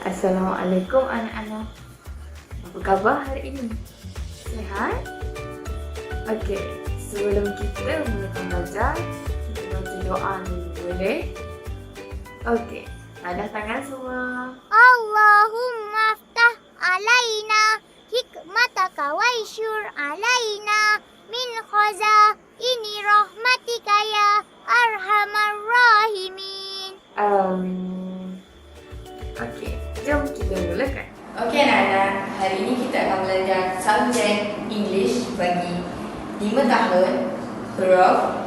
Assalamualaikum anak-anak. Apa khabar hari ini? Sihat? Okey, sebelum kita mulakan belajar, kita baca doa dulu, boleh? Okey, adah tangan semua. Allahumma aftah alaina hikmataka wa isyur alaina min khazaini rahmatika ya arhamar rahimin. Amin. Okey, jom kita mulakan. Okey anak-anak, hari ini kita akan belajar subjek English bagi 5 tahun, huruf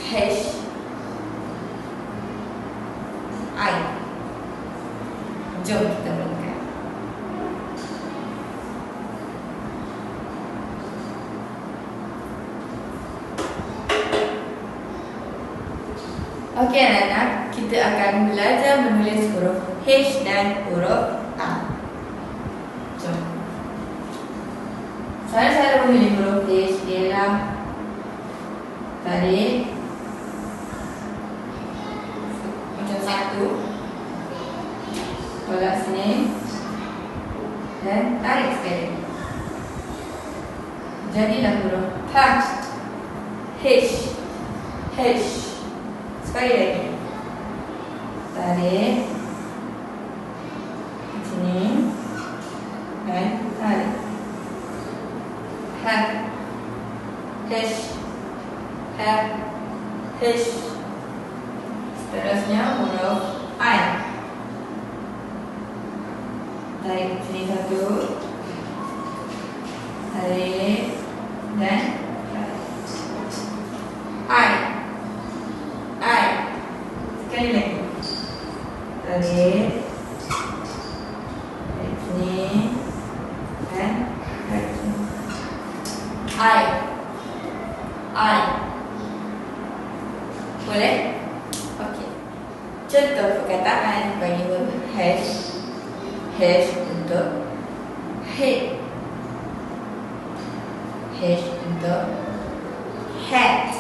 H, I. Jom kita mulakan. Okey anak-anak, kita akan belajar menulis huruf H dan huruf A. Jom. Saya memilih huruf H ialah tarik macam satu, tolak sini dan tarik sekali. Jadilah huruf H. Sekali lagi. Tarik sini dan tarik. H. Seterusnya huruf I. Tarik sini satu, tarik dan tarik. I. Sekali lagi. Tarik sini dan tarik sini. I. Boleh? Okey. Contoh perkataan bagi huruf H untuk head. H untuk hat.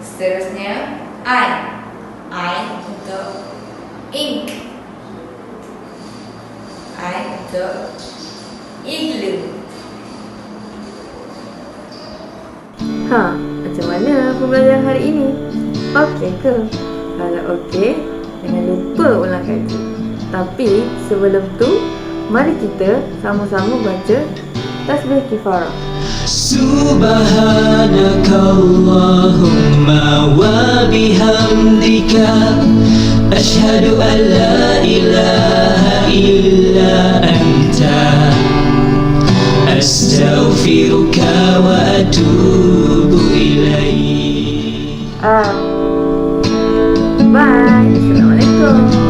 Seterusnya I untuk ink. I untuk igloo. Macam mana pembelajaran hari ini? Okey ke? Kalau okey, jangan lupa ulang kaji. Tapi sebelum tu, mari kita sama-sama baca tasbih kifarah. Subhanakallahumma wa bihamdika asyhadu an la ilaha illa anta astaghfiruka wa atubu ilaik. Bye. Assalamualaikum.